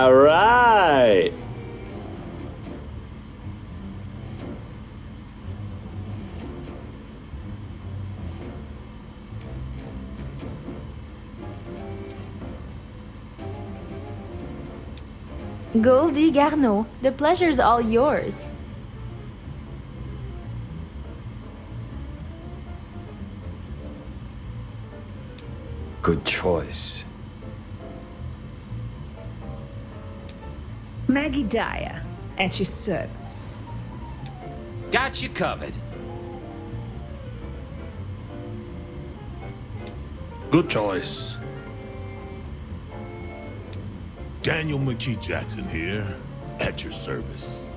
All right. Goldi Garno, the pleasure's all yours. Good choice. Maggie Dyer, at your service. Got you covered. Good choice. Daniel McKee Jackson here, at your service.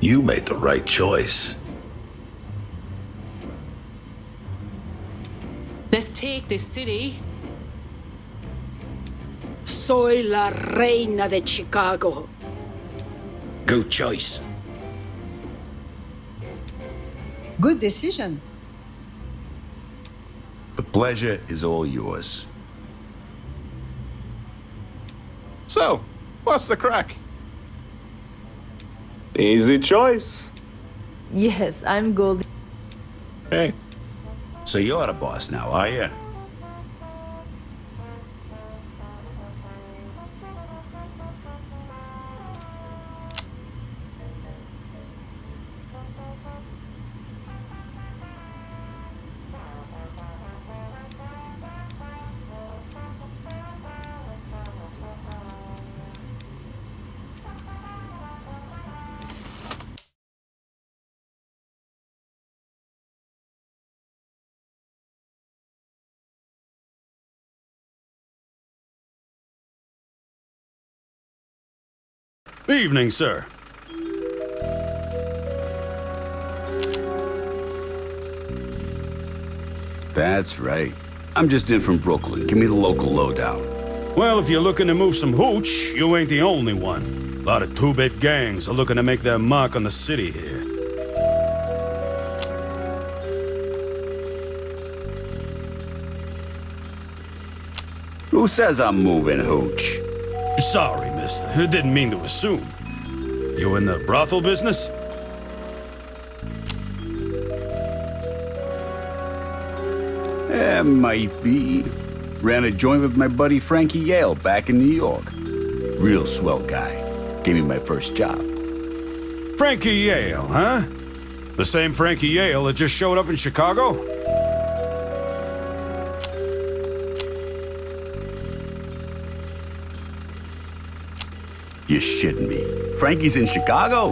You made the right choice. Let's take this city. Soy la reina de Chicago. Good choice. Good decision. The pleasure is all yours. So, what's the crack? Easy choice. Yes, I'm Goldi. Hey, So you're the boss now, are you? Evening, sir. That's right. I'm just in from Brooklyn. Give me the local lowdown. Well, if you're looking to move some hooch, you ain't the only one. A lot of two-bit gangs are looking to make their mark on the city here. Who says I'm moving hooch? Sorry, mister. I didn't mean to assume. You in the brothel business? Might be. Ran a joint with my buddy Frankie Yale back in New York. Real swell guy. Gave me my first job. Frankie Yale, huh? The same Frankie Yale that just showed up in Chicago? You're shitting me. Frankie's in Chicago?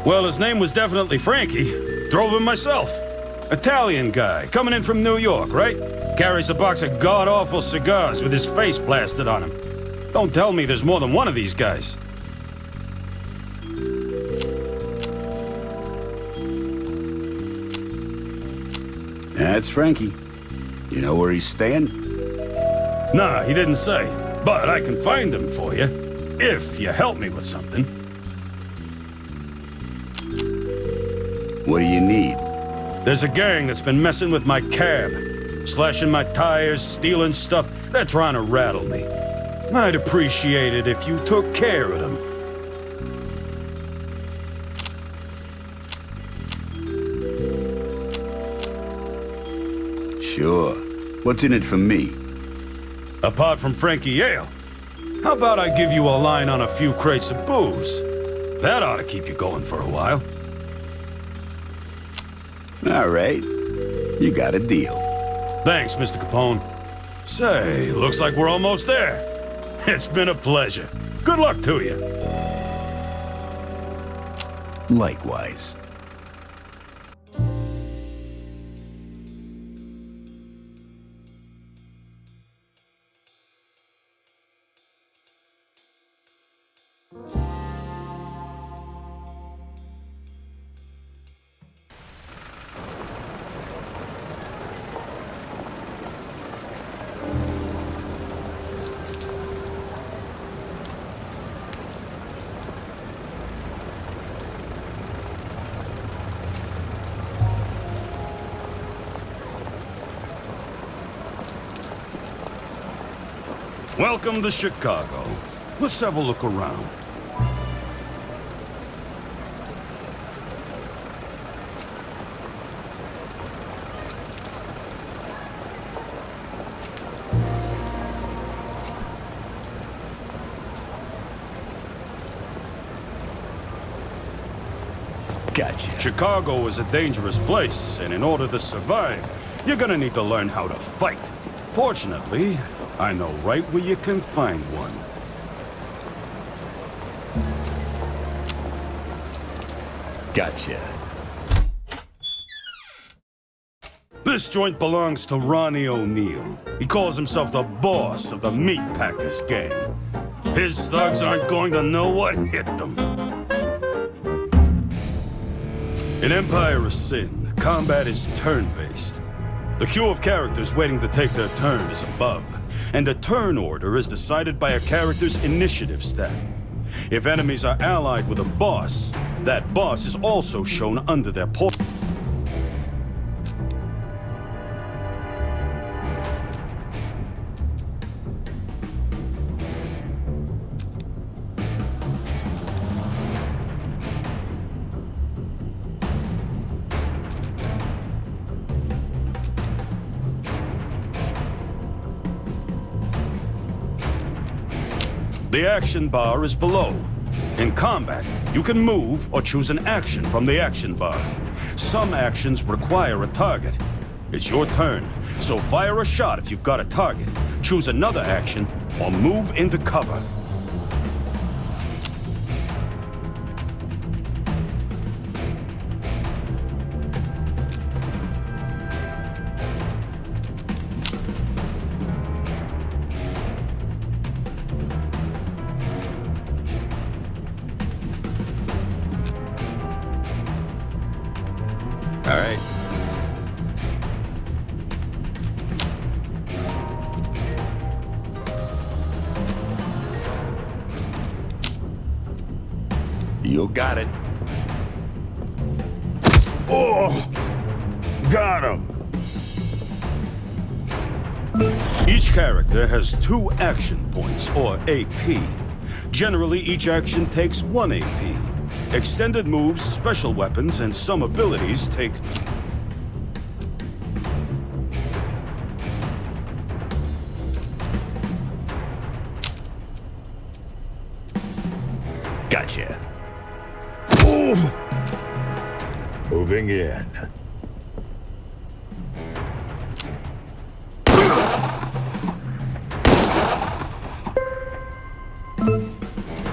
Well, his name was definitely Frankie. Drove him myself. Italian guy, coming in from New York, right? Carries a box of god-awful cigars with his face plastered on him. Don't tell me there's more than one of these guys. That's Frankie. You know where he's staying? Nah, he didn't say. But I can find him for you, if you help me with something. What do you need? There's a gang that's been messing with my cab. Slashing my tires, stealing stuff. They're trying to rattle me. I'd appreciate it if you took care of them. Sure. What's in it for me? Apart from Frankie Yale, how about I give you a line on a few crates of booze? That ought to keep you going for a while. All right. You got a deal. Thanks, Mr. Capone. Say, looks like we're almost there. It's been a pleasure. Good luck to you. Likewise. Welcome to Chicago. Let's have a look around. Gotcha. Chicago is a dangerous place, and in order to survive, you're gonna need to learn how to fight. Fortunately, I know right where you can find one. Gotcha. This joint belongs to Ronnie O'Neill. He calls himself the boss of the Meat Packers gang. His thugs aren't going to know what hit them. In Empire of Sin, combat is turn-based. The queue of characters waiting to take their turn is above, and the turn order is decided by a character's initiative stat. If enemies are allied with a boss, that boss is also shown under their port. The action bar is below. In combat, you can move or choose an action from the action bar. Some actions require a target. It's your turn, so fire a shot if you've got a target. Choose another action or move into cover. All right. You got it. Oh! Got him! Each character has 2 action points, or AP. Generally, each action takes 1 AP. Extended moves, special weapons, and some abilities take... Gotcha. Ooh. Moving in.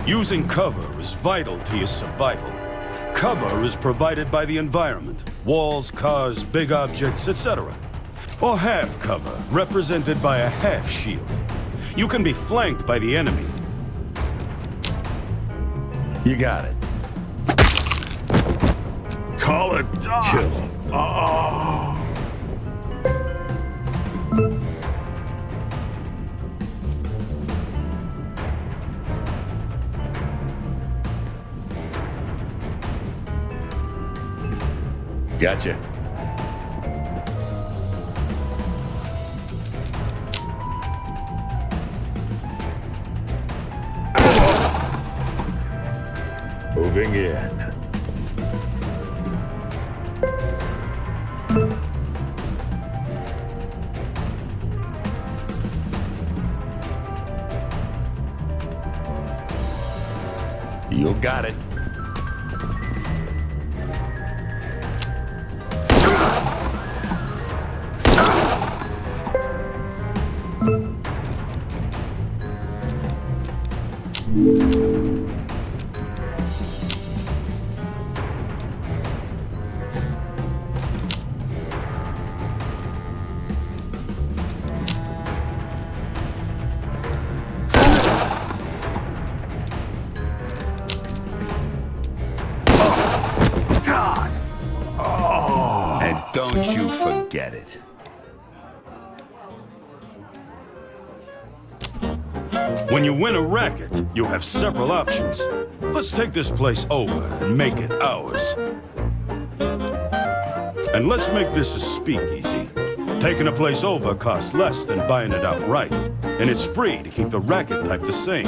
Using cover is vital to your survival. Cover is provided by the environment, walls, cars, big objects, etc. Or half cover, represented by a half shield. You can be flanked by the enemy. You got it. Call it done. Kill him. Oh. Gotcha. Moving in. You got it. Don't you forget it. When you win a racket, you have several options. Let's take this place over and make it ours. And let's make this a speakeasy. Taking a place over costs less than buying it outright. and it's free to keep the racket type the same.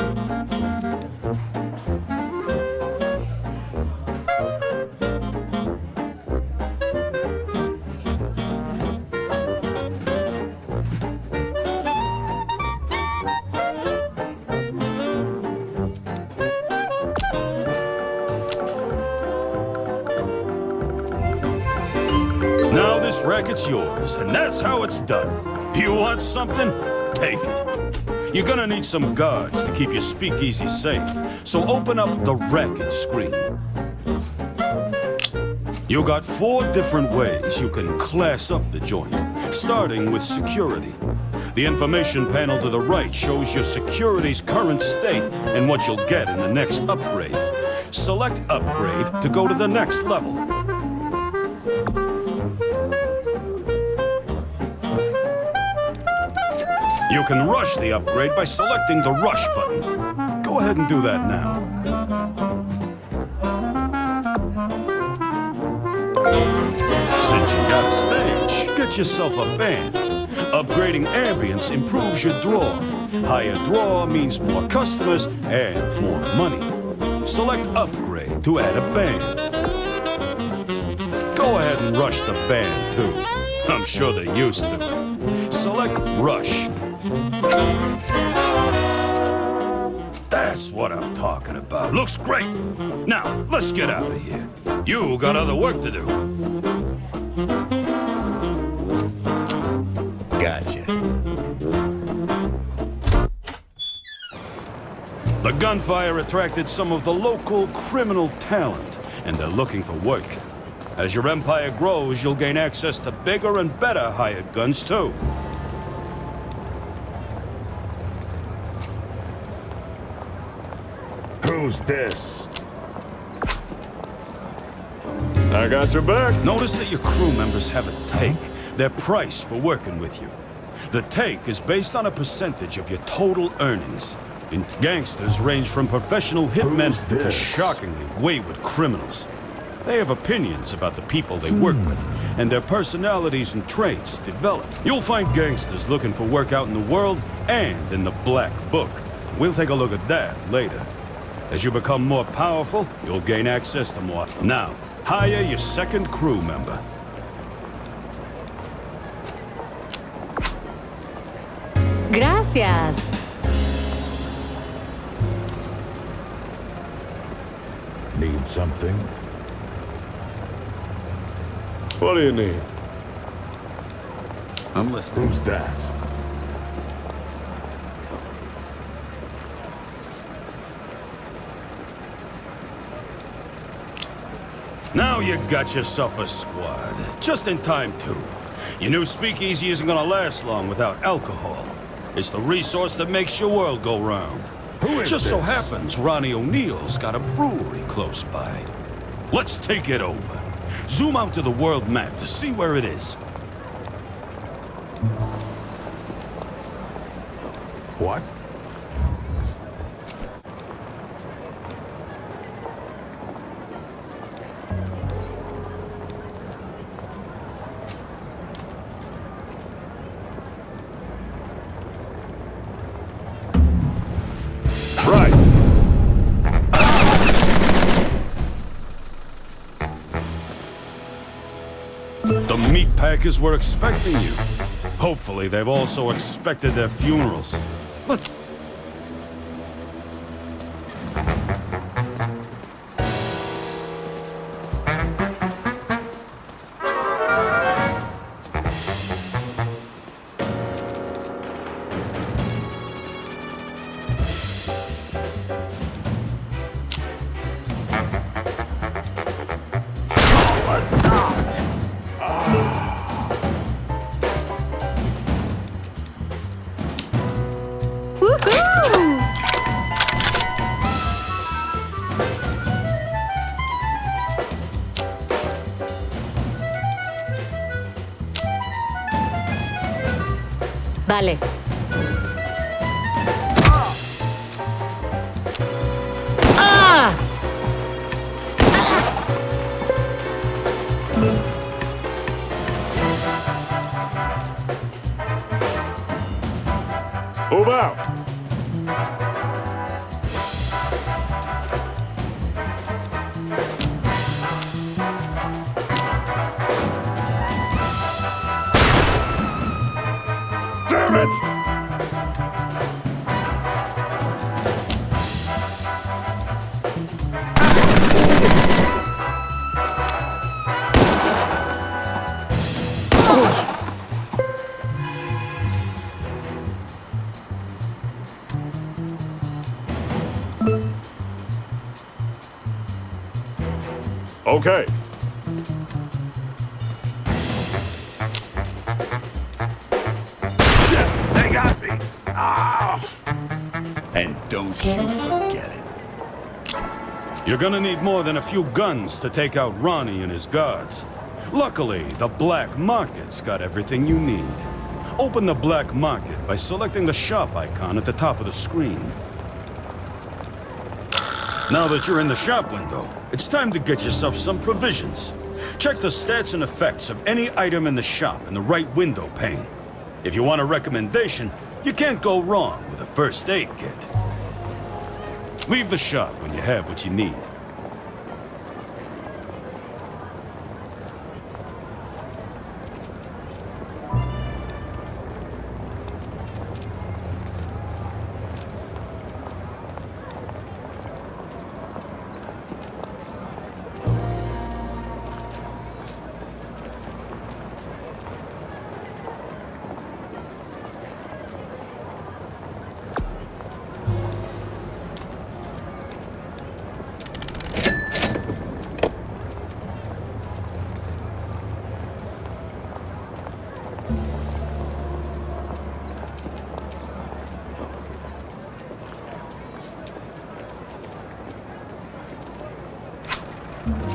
Now this racket's yours, and that's how it's done. You want something? Take it. You're gonna need some guards to keep your speakeasy safe, so open up the racket screen. You got 4 different ways you can class up the joint, starting with security. The information panel to the right shows your security's current state and what you'll get in the next upgrade. Select upgrade to go to the next level. You can rush the upgrade by selecting the rush button. Go ahead and do that now. Since you got a stage, get yourself a band. Upgrading ambience improves your draw. Higher draw means more customers and more money. Select upgrade to add a band. Go ahead and rush the band too. I'm sure they're used to it. Select rush. That's what I'm talking about. Looks great. Now, let's get out of here. You got other work to do. Gotcha. The gunfire attracted some of the local criminal talent, and they're looking for work. As your empire grows, you'll gain access to bigger and better hired guns, too. Who's this? I got your back. Notice that your crew members have a take, their price for working with you. The take is based on a percentage of your total earnings. And gangsters range from professional hitmen to shockingly wayward criminals. They have opinions about the people they work with, and their personalities and traits develop. You'll find gangsters looking for work out in the world and in the Black Book. We'll take a look at that later. As you become more powerful, you'll gain access to more. Now, hire your second crew member. Gracias. Need something? What do you need? I'm listening. Who's that? Now you got yourself a squad. Just in time, too. Your new speakeasy isn't gonna last long without alcohol. It's the resource that makes your world go round. Who is Just so this? happens Ronnie O'Neill's got a brewery close by. Let's take it over. Zoom out to the world map to see where it is. What? Right. The meat packers were expecting you. Hopefully, they've also expected their funerals. But Vale. ¡Ah! Move out. Damn it! Okay. Shit, they got me. Ah. And don't you forget it. You're gonna need more than a few guns to take out Ronnie and his guards. Luckily, the black market's got everything you need. Open the black market by selecting the shop icon at the top of the screen. Now that you're in the shop window, it's time to get yourself some provisions. Check the stats and effects of any item in the shop in the right window pane. If you want a recommendation, you can't go wrong with a first aid kit. Leave the shop when you have what you need.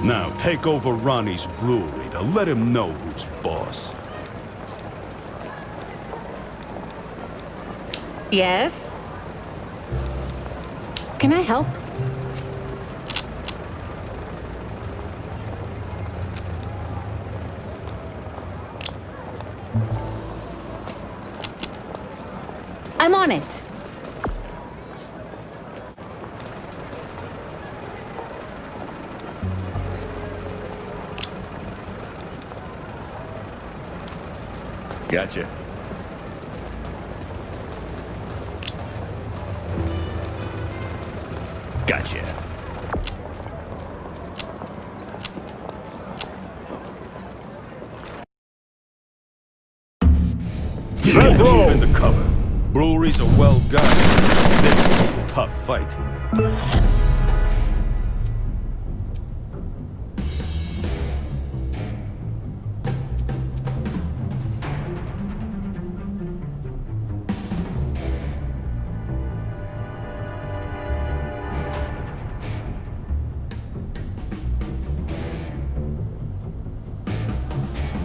Now, take over Ronnie's brewery to let him know who's boss. Yes? Can I help? I'm on it. Gotcha. Gotcha. Let's roll. Move into cover. Breweries are well guarded. This is a tough fight.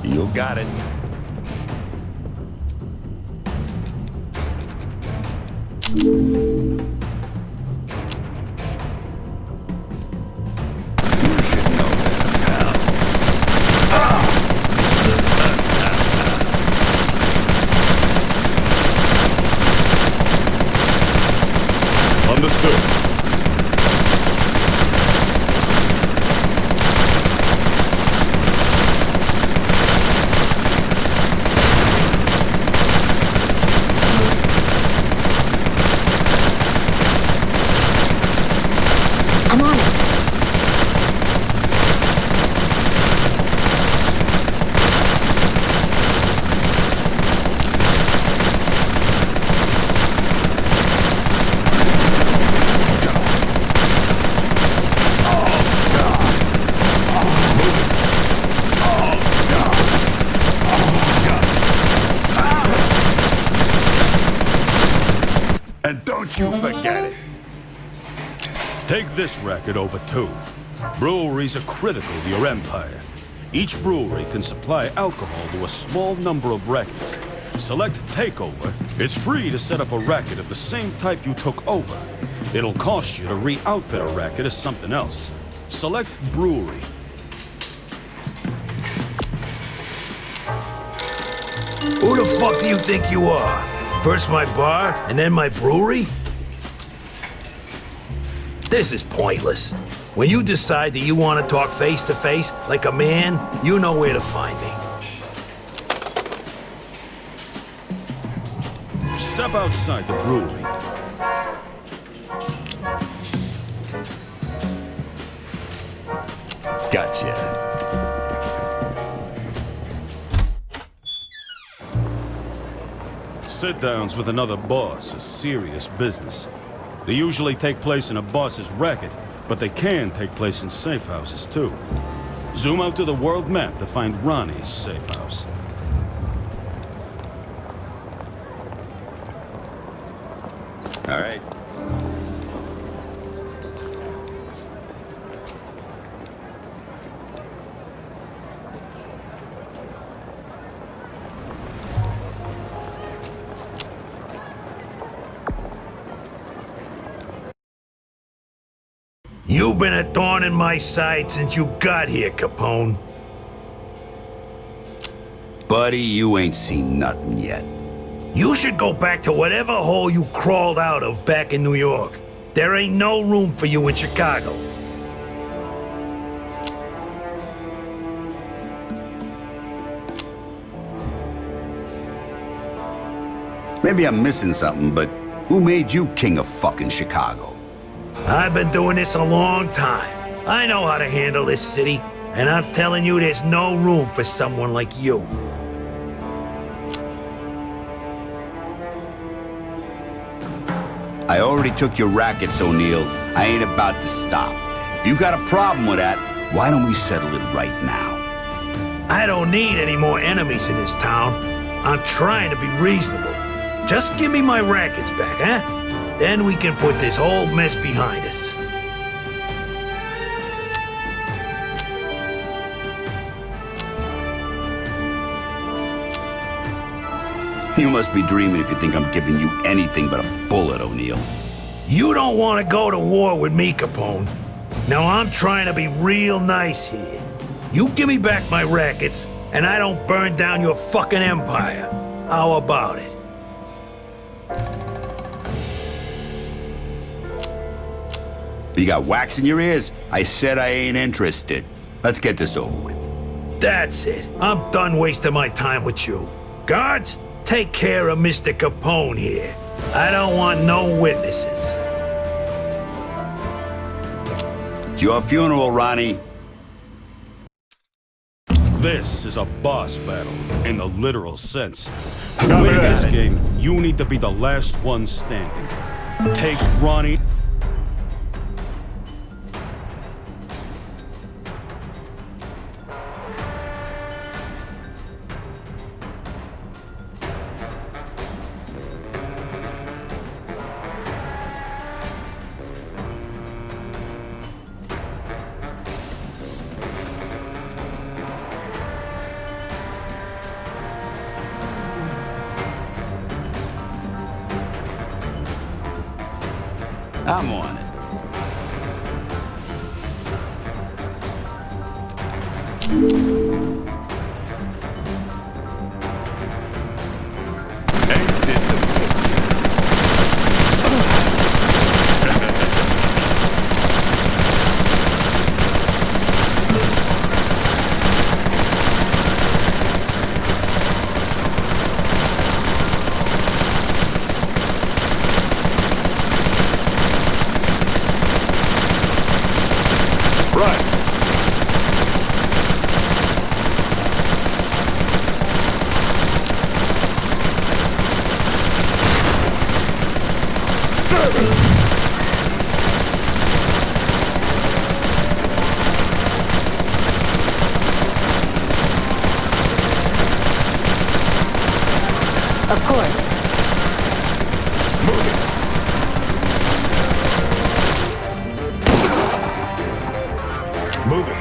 You got it. Understood. I'm on it. And don't you forget it. Take this racket over too. Breweries are critical to your empire. Each brewery can supply alcohol to a small number of rackets. Select Takeover. It's free to set up a racket of the same type you took over. It'll cost you to re-outfit a racket as something else. Select Brewery. Who the fuck do you think you are? First my bar, and then my brewery? This is pointless. When you decide that you want to talk face to face, like a man, you know where to find me. Step outside the brewery. Gotcha. Sit-downs with another boss is serious business. They usually take place in a boss's racket, but they can take place in safe houses too. Zoom out to the world map to find Ronnie's safe house. All right. You've been a thorn in my side since you got here, Capone. Buddy, you ain't seen nothing yet. You should go back to whatever hole you crawled out of back in New York. There ain't no room for you in Chicago. Maybe I'm missing something, but who made you king of fucking Chicago? I've been doing this a long time. I know how to handle this city, and I'm telling you there's no room for someone like you. I already took your rackets, O'Neill. I ain't about to stop. If you got a problem with that, why don't we settle it right now? I don't need any more enemies in this town. I'm trying to be reasonable. Just give me my rackets back, huh? Then we can put this whole mess behind us. You must be dreaming if you think I'm giving you anything but a bullet, O'Neill. You don't want to go to war with me, Capone. Now I'm trying to be real nice here. You give me back my rackets, and I don't burn down your fucking empire. How about it? You got wax in your ears? I said I ain't interested. Let's get this over with. That's it. I'm done wasting my time with you. Guards, take care of Mr. Capone here. I don't want no witnesses. It's your funeral, Ronnie. This is a boss battle, in the literal sense. To win this game, you need to be the last one standing. Take Ronnie. I'm on it. Ain't this a bitch? Right. Of course. Move it.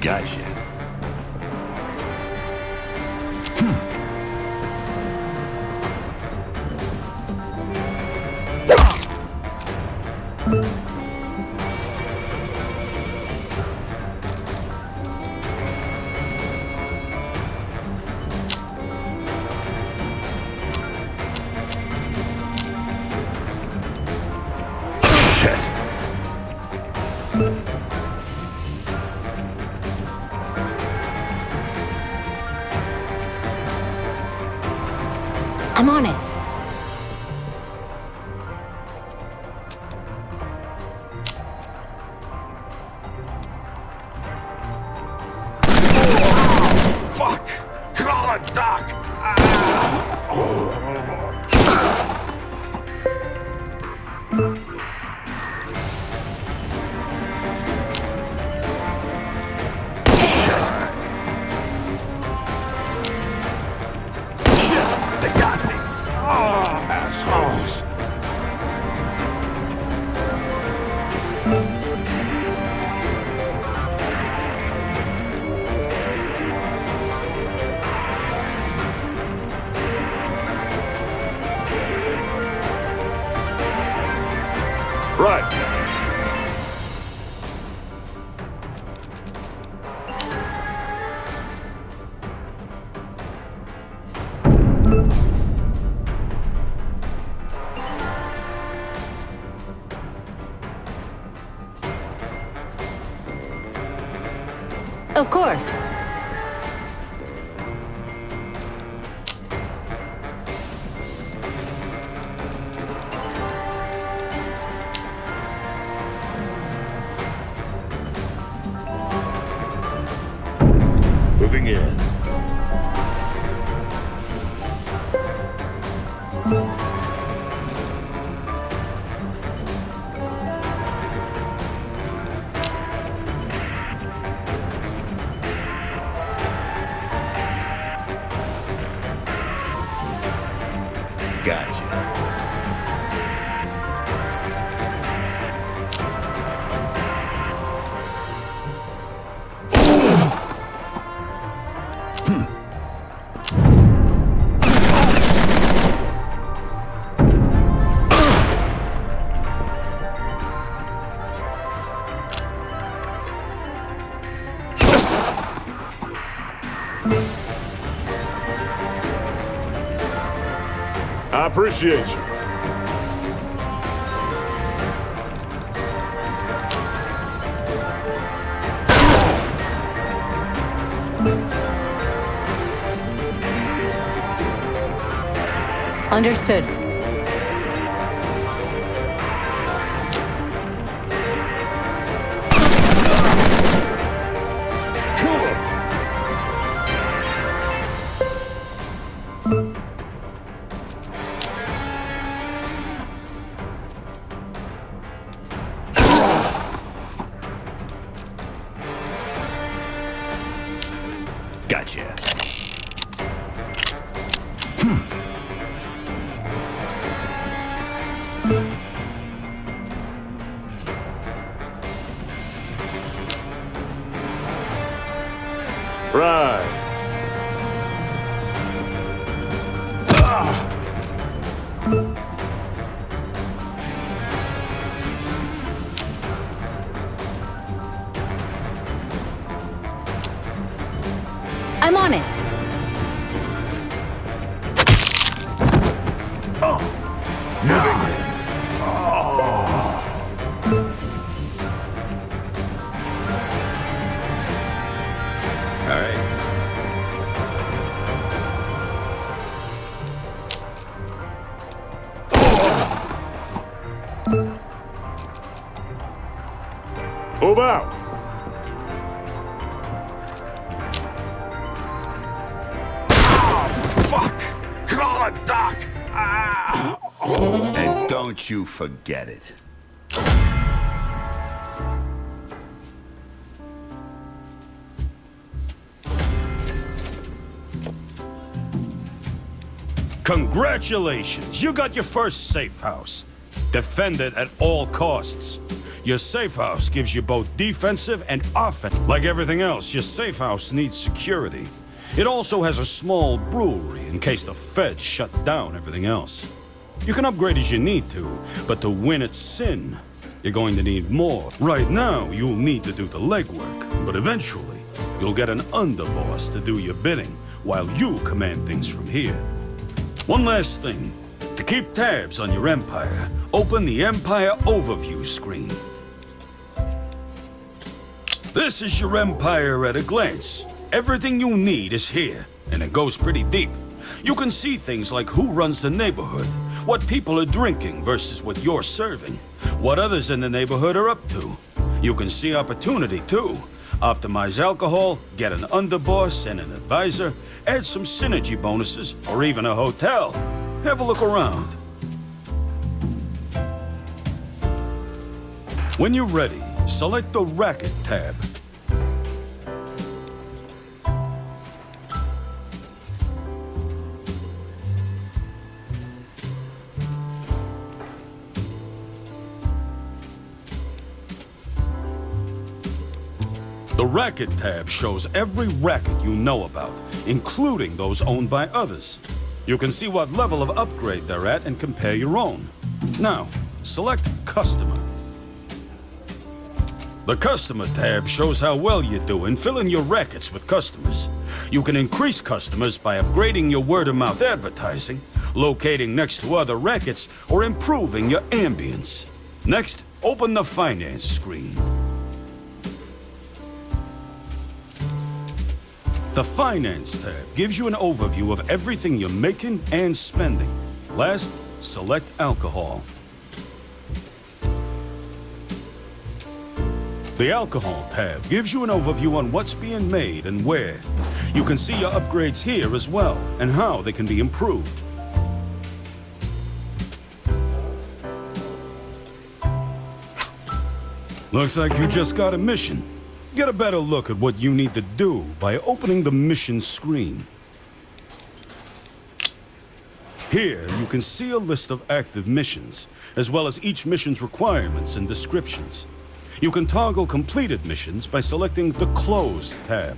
Gotcha. Shit. I'm on it. Fuck! Call it, Doc! Shit! They got me! Oh, assholes! Right. Of course. Moving in. Gotcha. I appreciate you. Understood. Gotcha. Right. I'm on it. Moving in. All right. Move out. Fuck! Call it, Doc! And don't you forget it. Congratulations! You got your first safe house. Defend it at all costs. Your safe house gives you both defensive and offense. Like everything else, your safe house needs security. It also has a small brewery in case the feds shut down everything else. You can upgrade as you need to, but to win at Sin, you're going to need more. Right now, you'll need to do the legwork, but eventually, you'll get an underboss to do your bidding while you command things from here. One last thing. To keep tabs on your empire, open the Empire Overview screen. This is your empire at a glance. Everything you need is here, and it goes pretty deep. You can see things like who runs the neighborhood, what people are drinking versus what you're serving, what others in the neighborhood are up to. You can see opportunity, too. Optimize alcohol, get an underboss and an advisor, add some synergy bonuses, or even a hotel. Have a look around. When you're ready, select the Racket tab. The Racket tab shows every racket you know about, including those owned by others. You can see what level of upgrade they're at and compare your own. Now, select Customer. The Customer tab shows how well you do in filling your rackets with customers. You can increase customers by upgrading your word-of-mouth advertising, locating next to other rackets, or improving your ambience. Next, open the Finance screen. The Finance tab gives you an overview of everything you're making and spending. Last, select Alcohol. The Alcohol tab gives you an overview on what's being made and where. You can see your upgrades here as well, and how they can be improved. Looks like you just got a mission. Get a better look at what you need to do by opening the mission screen. Here, you can see a list of active missions, as well as each mission's requirements and descriptions. You can toggle completed missions by selecting the Closed tab.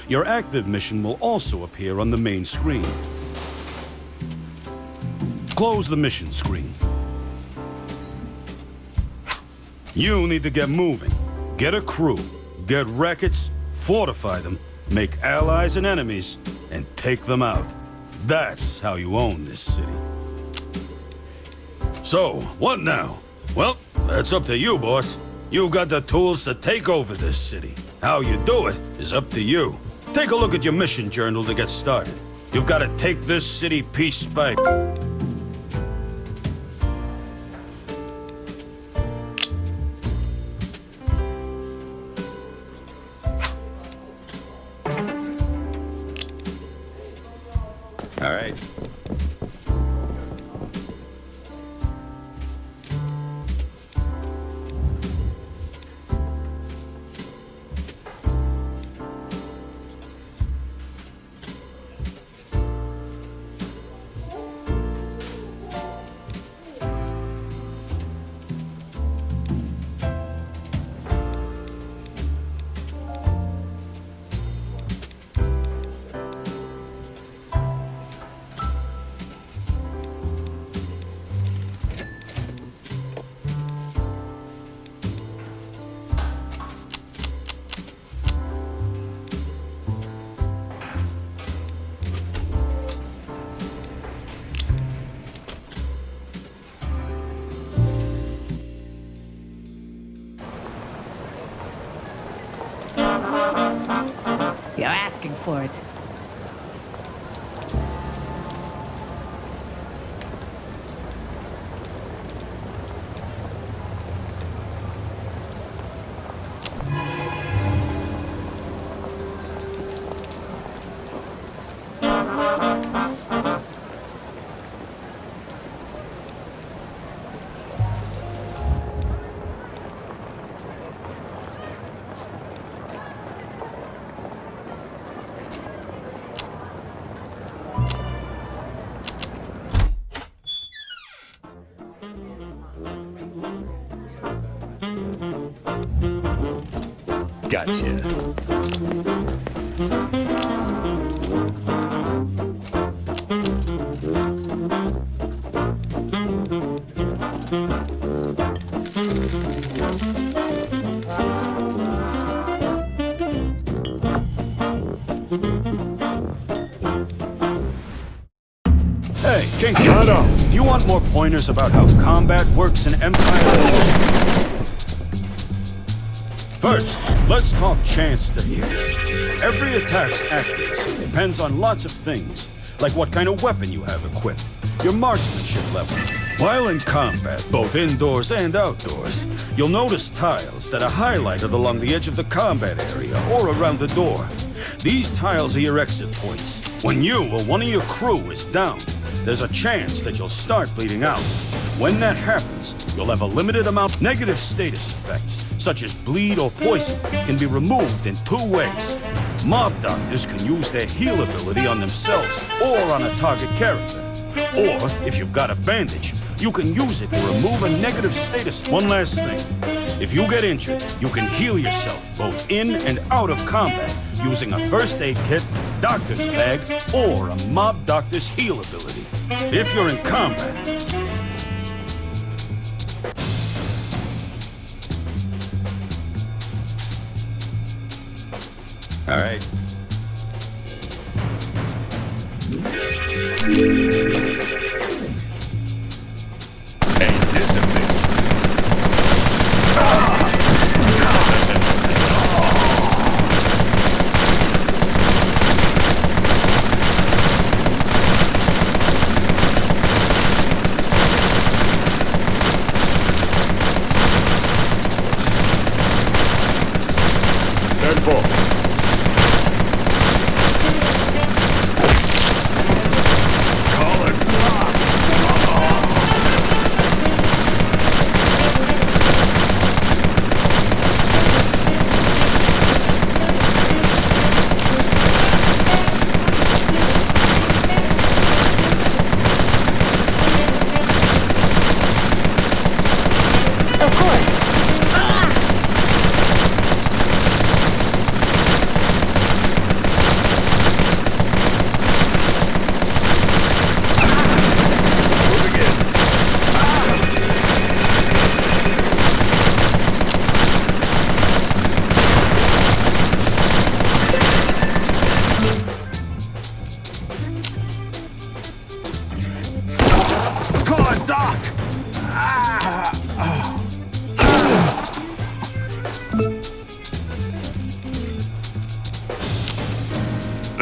Your active mission will also appear on the main screen. Close the mission screen. You need to get moving. Get a crew. Get rackets, fortify them, make allies and enemies, and take them out. That's how you own this city. So, what now? Well, that's up to you, boss. You've got the tools to take over this city. How you do it is up to you. Take a look at your mission journal to get started. You've got to take this city piece by... All right. You're asking for it. Gotcha. Hey, Kinky, do you want more pointers about how combat works in Empire? First, let's talk chance to hit. Every attack's accuracy depends on lots of things, like what kind of weapon you have equipped, your marksmanship level. While in combat, both indoors and outdoors, you'll notice tiles that are highlighted along the edge of the combat area or around the door. These tiles are your exit points. When you or one of your crew is down, there's a chance that you'll start bleeding out. When that happens, you'll have a limited amount. Negative status effects, such as bleed or poison, can be removed in two ways. Mob doctors can use their heal ability on themselves or on a target character. Or, if you've got a bandage, you can use it to remove a negative status. One last thing. If you get injured, you can heal yourself both in and out of combat using a first aid kit, doctor's bag, or a mob doctor's heal ability. If you're in combat, all right.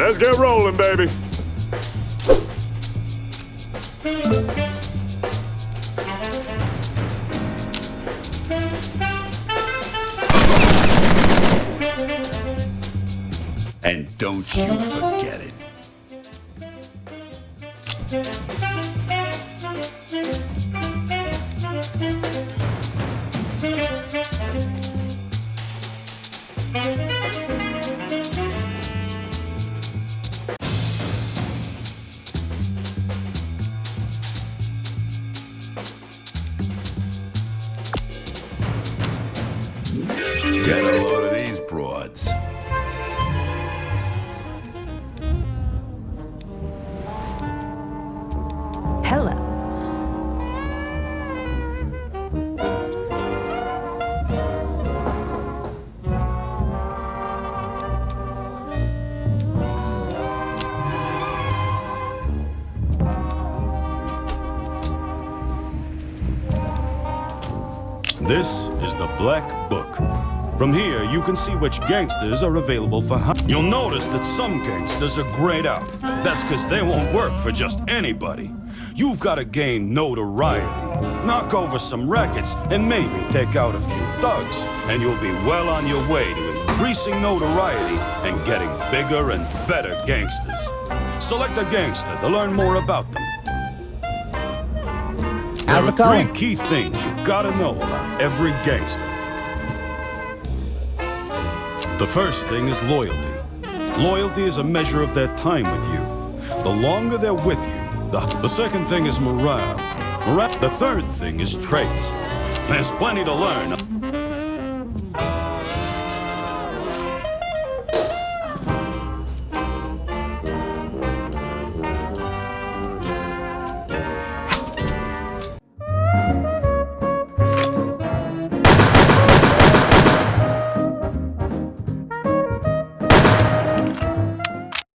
Let's get rolling, baby. And don't you forget it. Get a load of these broads. Hello. this is the Black Book. From here, you can see which gangsters are available for hire. You'll notice that some gangsters are grayed out. That's because they won't work for just anybody. You've got to gain notoriety, knock over some rackets, and maybe take out a few thugs. And you'll be well on your way to increasing notoriety and getting bigger and better gangsters. Select a gangster to learn more about them. There are three key things you've got to know about every gangster. The first thing is loyalty. Loyalty is a measure of their time with you. The longer they're with you, the second thing is morale. The third thing is traits. There's plenty to learn.